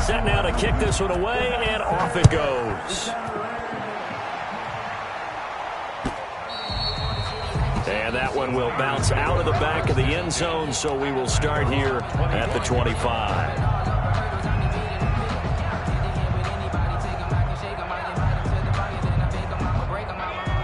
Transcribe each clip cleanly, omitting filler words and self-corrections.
set now to kick this one away, and off it goes. And that one will bounce out of the back of the end zone, so we will start here at the 25.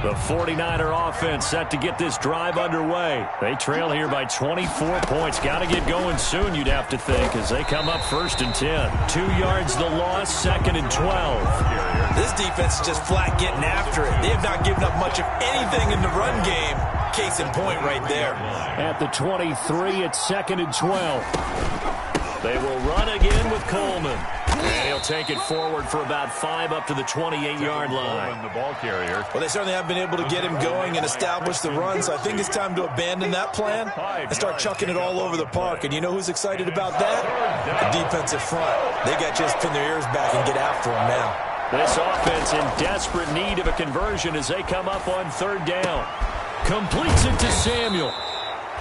The 49er offense set to get this drive underway. They trail here by 24 points. Got to get going soon, you'd have to think, as they come up 1st and 10. 2 yards the loss, 2nd and 12. This defense is just flat getting after it. They have not given up much of anything in the run game. Case in point right there. At the 23, it's 2nd and 12. They will run again with Coleman. And he'll take it forward for about 5 up to the 28-yard line. The ball carrier. Well, they certainly have been able to get him going and establish the run, so I think it's time to abandon that plan and start chucking it all over the park. And you know who's excited about that? The defensive front. They got just pin their ears back and get after him now. This offense in desperate need of a conversion as they come up on 3rd down. Completes it to Samuel.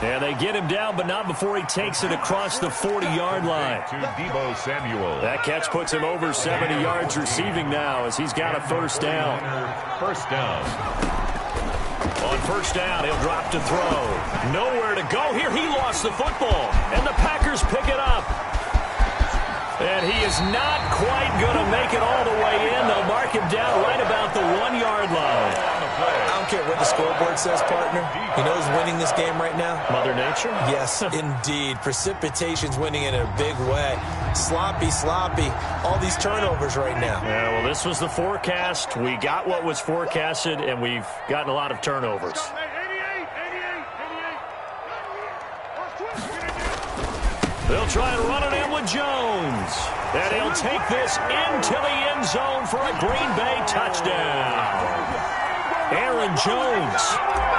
And they get him down, but not before he takes it across the 40-yard line. To Deebo Samuel. That catch puts him over 70 yards receiving now as he's got a 1st down. 1st down. On 1st down, he'll drop to throw. Nowhere to go here. He lost the football, and the Packers pick it up. And he is not quite going to make it all the way in. They'll mark him down right about the 1-yard line. I don't care what the scoreboard says, partner. You know who's winning this game right now? Mother Nature? Yes, indeed. Precipitation's winning in a big way. Sloppy. All these turnovers right now. Yeah, well, this was the forecast. We got what was forecasted, and we've gotten a lot of turnovers. They'll try and run it in with Jones. And he'll take this into the end zone for a Green Bay touchdown. Aaron Jones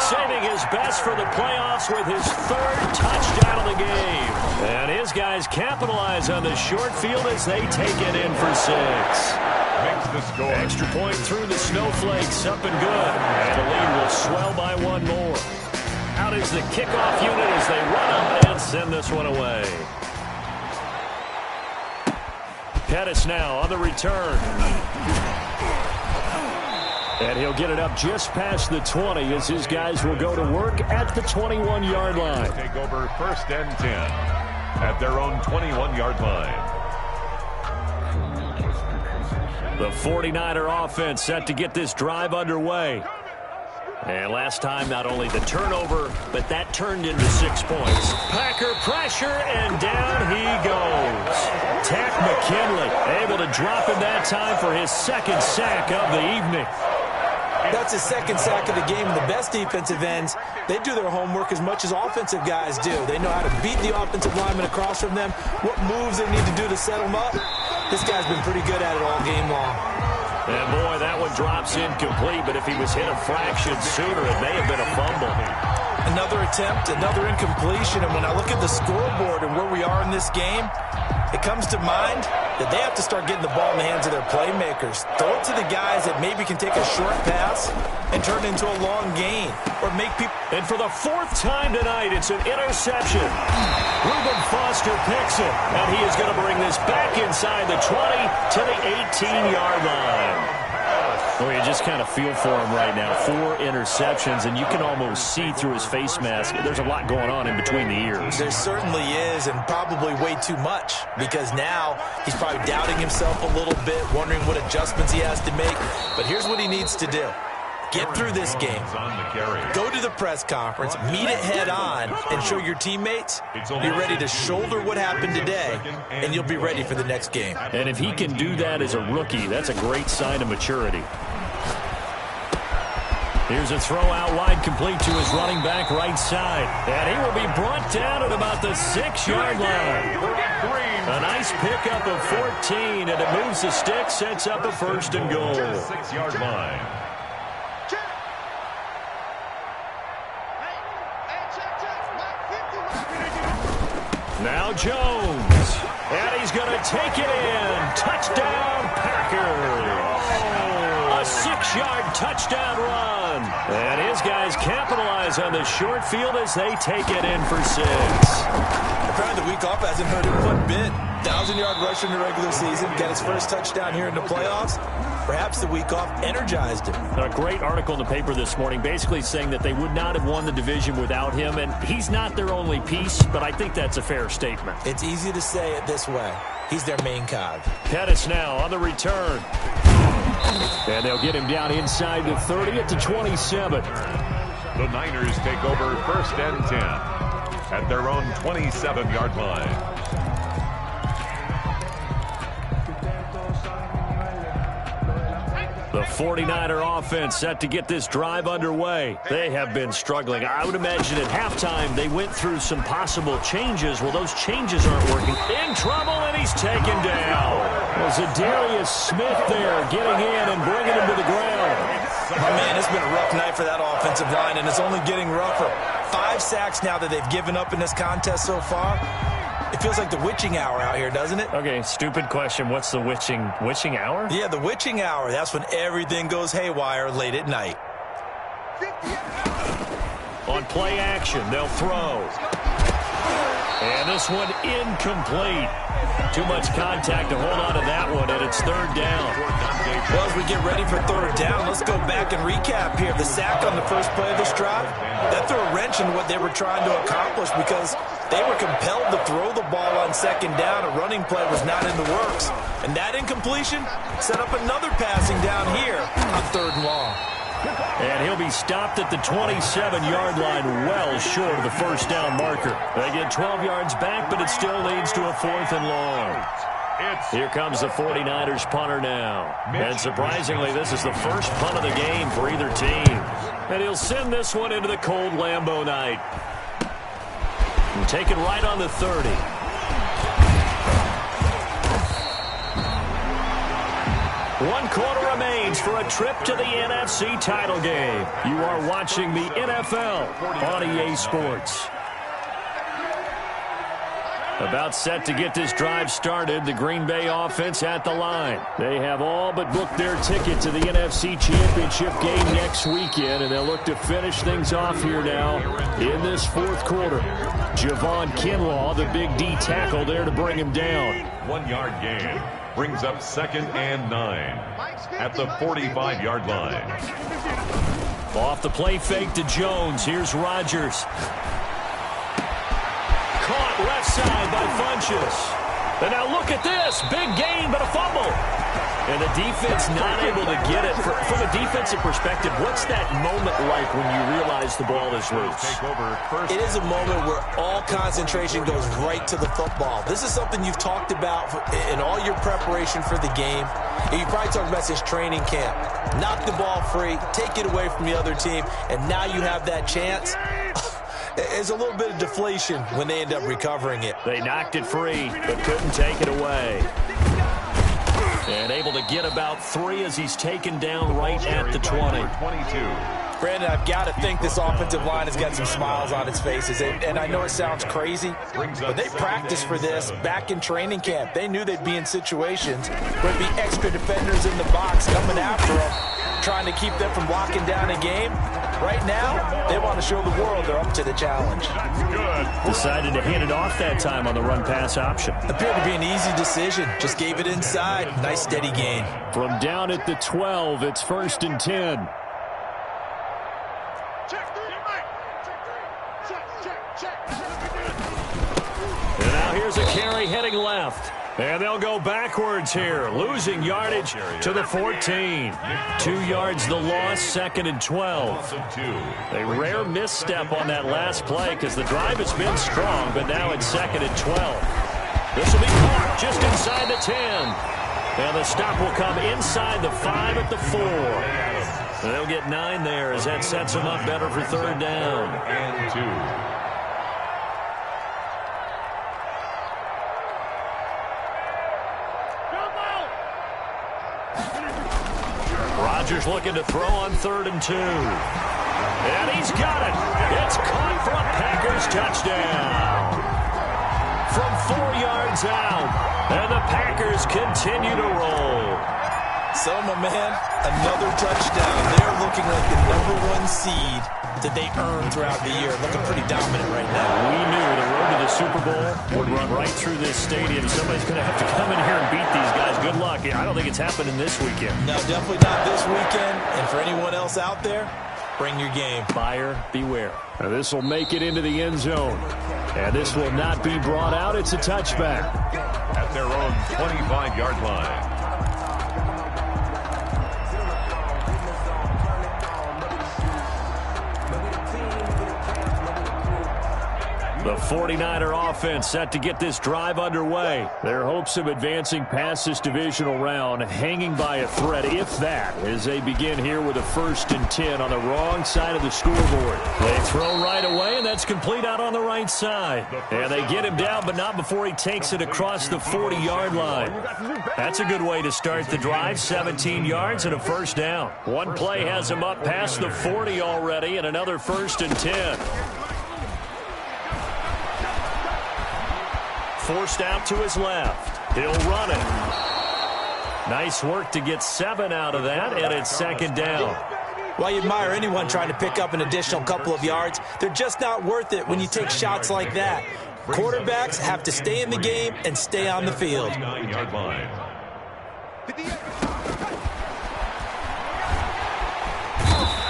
saving his best for the playoffs with his 3rd touchdown of the game. And his guys capitalize on the short field as they take it in for 6. Makes the score. Extra point through the snowflakes, up and good. And the lead will swell by 1 more. Out is the kickoff unit as they run up and send this one away. Pettis now on the return. And he'll get it up just past the 20 as his guys will go to work at the 21-yard line. Take over 1st and 10 at their own 21-yard line. The 49er offense set to get this drive underway. And last time, not only the turnover, but that turned into 6 points. Packer pressure, and down he goes. Takk McKinley able to drop him that time for his 2nd sack of the evening. That's his 2nd sack of the game. And the best defensive ends, they do their homework as much as offensive guys do. They know how to beat the offensive lineman across from them, what moves they need to do to set them up. This guy's been pretty good at it all game long. And boy, that one drops incomplete, but if he was hit a fraction sooner, it may have been a fumble. Another attempt, another incompletion, and when I look at the scoreboard and where we are in this game, it comes to mind that they have to start getting the ball in the hands of their playmakers. Throw it to the guys that maybe can take a short pass and turn it into a long gain, or make people... And for the 4th time tonight, it's an interception. Reuben Foster picks it, and he is going to bring this back inside the 20 to the 18-yard line. Well, you just kind of feel for him right now. 4 interceptions, and you can almost see through his face mask. There's a lot going on in between the ears. There certainly is, and probably way too much, because now he's probably doubting himself a little bit, wondering what adjustments he has to make. But here's what he needs to do. Get through this game. Go to the press conference, meet it head on, and show your teammates you're ready to shoulder what happened today, and you'll be ready for the next game. And if he can do that as a rookie, that's a great sign of maturity. Here's a throw out wide, complete to his running back right side. And he will be brought down at about the 6-yard line. A nice pickup of 14, and it moves the stick, sets up a 1st and goal. 6-yard line. Now Jones, and he's going to take it in. Touchdown, Packers. A 6-yard touchdown run. And his guys capitalize on the short field as they take it in for 6. Apparently the week off hasn't hurt him one bit. 1,000-yard rush in the regular season. Got his first touchdown here in the playoffs. Perhaps the week off energized him. A great article in the paper this morning basically saying that they would not have won the division without him. And he's not their only piece, but I think that's a fair statement. It's easy to say it this way. He's their main cog. Pettis now on the return. And they'll get him down inside the 30 at the 27. The Niners take over 1st and 10 at their own 27-yard line. The 49er offense set to get this drive underway. They have been struggling. I would imagine at halftime they went through some possible changes. Well, those changes aren't working. In trouble, and he's taken down. Well, Zadarius Smith there getting in and bringing him to the ground. Oh, man, it's been a rough night for that offensive line, and it's only getting rougher. 5 sacks now that they've given up in this contest so far. It feels like the witching hour out here, doesn't it? Okay, stupid question. What's the witching hour? Yeah, the witching hour. That's when everything goes haywire late at night. On play action, they'll throw. And this one incomplete. Too much contact to hold on to that one, and it's 3rd down. Well, as we get ready for 3rd down, let's go back and recap here. The sack on the first play of this drive, that threw a wrench in what they were trying to accomplish because they were compelled to throw the ball on 2nd down. A running play was not in the works. And that incompletion set up another passing down here on 3rd and long. And he'll be stopped at the 27-yard line, well short of the 1st down marker. They get 12 yards back, but it still leads to a 4th and long. Here comes the 49ers punter now. And surprisingly, this is the first punt of the game for either team. And he'll send this one into the cold Lambeau night. And take it right on the 30. One quarter remains for a trip to the NFC title game. You are watching the NFL on EA Sports. About set to get this drive started, the Green Bay offense at the line. They have all but booked their ticket to the NFC Championship game next weekend, and they'll look to finish things off here now in this 4th quarter. Javon Kinlaw, the big D tackle there to bring him down. 1-yard gain brings up 2nd and 9 at the 45-yard line. Off the play fake to Jones. Here's Rodgers. Caught left side by Funchess. And now look at this. Big gain, but a fumble. And the defense not able to get it. From a defensive perspective, what's that moment like when you realize the ball is loose? It is a moment where all concentration goes right to the football. This is something you've talked about in all your preparation for the game. And you probably talked about this training camp. Knock the ball free, take it away from the other team, and now you have that chance. There's a little bit of deflation when they end up recovering it. They knocked it free, but couldn't take it away. And able to get about 3 as he's taken down right at the 20. Brandon, I've got to think this offensive line has got some smiles on its faces. And I know it sounds crazy, but they practiced for this back in training camp. They knew they'd be in situations where there'd be extra defenders in the box coming after them, trying to keep them from locking down a game. Right now, they want to show the world they're up to the challenge. Decided to hand it off that time on the run-pass option. Appeared to be an easy decision. Just gave it inside. Nice steady gain. From down at the 12, it's 1st and 10. And now here's a carry heading left. And they'll go backwards here, losing yardage to the 14. 2 yards the loss, 2nd and 12. A rare misstep on that last play because the drive has been strong, but now it's 2nd and 12. This will be caught just inside the 10. And the stop will come inside the 5 at the 4. They'll get 9 there as that sets them up better for 3rd down. And 2. Rodgers looking to throw on 3rd and 2. And he's got it. It's caught for a Packers touchdown. From 4 yards out. And the Packers continue to roll. So, my man, another touchdown. They're looking like the #1 seed that they earned throughout the year. Looking pretty dominant right now. We knew the road to the Super Bowl would run right through this stadium. Somebody's going to have to come in here and beat these guys. Good luck. I don't think it's happening this weekend. No, definitely not this weekend. And for anyone else out there, bring your game. Buyer beware. Now this will make it into the end zone. And this will not be brought out. It's a touchback. At their own 25-yard line. The 49er offense set to get this drive underway. Their hopes of advancing past this divisional round hanging by a thread, if that, as they begin here with a 1st and 10 on the wrong side of the scoreboard. They throw right away, and that's complete out on the right side. And they get him down, but not before he takes it across the 40-yard line. That's a good way to start the drive, 17 yards and a 1st down. One play has him up past the 40 already, and another 1st and 10. Forced out to his left. He'll run it. Nice work to get 7 out of that, and it's 2nd down. While you admire anyone trying to pick up an additional couple of yards, they're just not worth it when you take shots like that. Quarterbacks have to stay in the game and stay on the field. 9-yard line.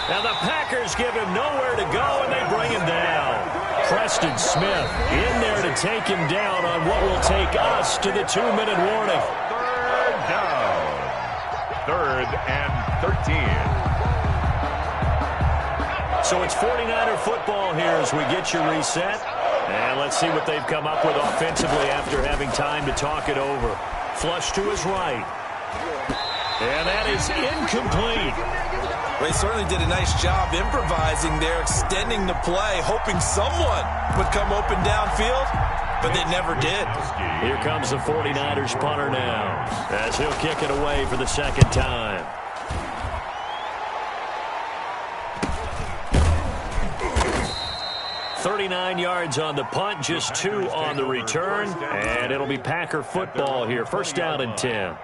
Now the Packers give him nowhere to go, and they bring him down. Preston Smith in there to take him down on what will take us to the 2-minute warning. 3rd down. 3rd and 13. So it's 49er football here as we get your reset. And let's see what they've come up with offensively after having time to talk it over. Flush to his right. And that is incomplete. Well, he certainly did a nice job improvising there, extending the play, hoping someone would come open downfield, but they never did. Here comes the 49ers punter now, as he'll kick it away for the 2nd time. $39 yards on the punt, just 2 on the return, and it'll be Packer football here. 1st down and 10.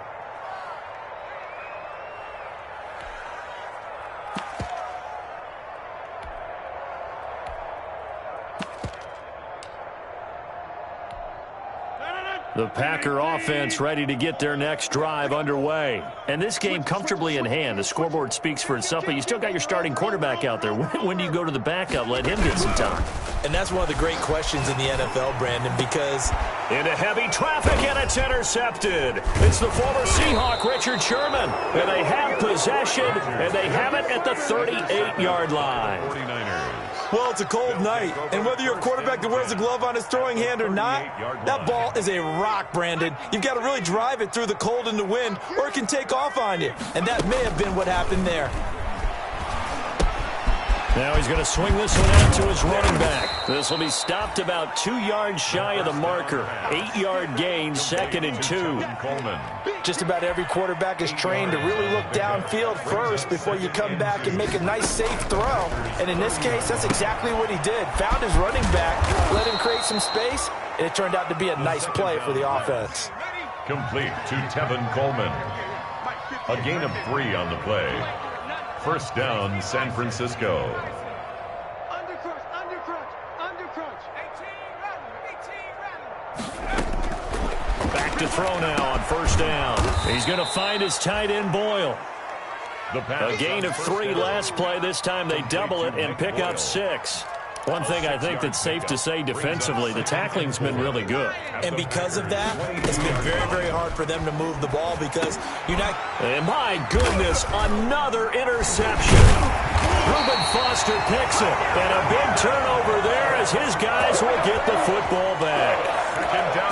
The Packer offense ready to get their next drive underway. And this game comfortably in hand. The scoreboard speaks for itself, but you still got your starting quarterback out there. When do you go to the backup? Let him get some time. And that's one of the great questions in the NFL, Brandon, because... Into heavy traffic, and it's intercepted. It's the former Seahawk, Richard Sherman. And they have possession, and they have it at the 38-yard line. 49ers. Well, it's a cold night, and whether you're a quarterback that wears a glove on his throwing hand or not, that ball is a rock, Brandon. You've got to really drive it through the cold and the wind, or it can take off on you. And that may have been what happened there. Now he's going to swing this one out to his running back. This will be stopped about 2 yards shy of the marker. 8-yard gain, 2nd and 2. Just about every quarterback is trained to really look downfield first before you come back and make a nice, safe throw. And in this case, that's exactly what he did. Found his running back, let him create some space, and it turned out to be a nice play for the offense. Complete to Tevin Coleman. A gain of 3 on the play. 1st down, San Francisco. Back to throw now on 1st down. He's going to find his tight end, Boyle. A gain of 3 last play. This time they double it and pick up 6. One thing I think that's safe to say defensively, the tackling's been really good. And because of that, it's been very, very hard for them to move the ball because you're not... And my goodness, another interception. Reuben Foster picks it. And a big turnover there as his guys will get the football back.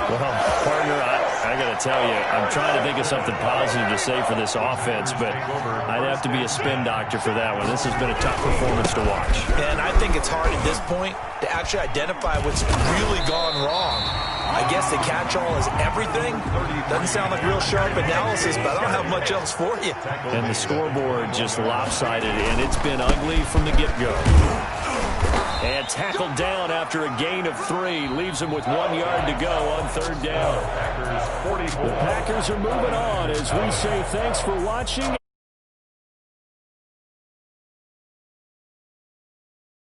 Well, partner, I got to tell you, I'm trying to think of something positive to say for this offense, but I'd have to be a spin doctor for that one. This has been a tough performance to watch. And I think it's hard at this point to actually identify what's really gone wrong. I guess the catch-all is everything. Doesn't sound like real sharp analysis, but I don't have much else for you. And the scoreboard just lopsided, and it's been ugly from the get-go. And tackled down after a gain of 3. Leaves him with 1 yard to go on 3rd down. The Packers are moving on as we say thanks for watching.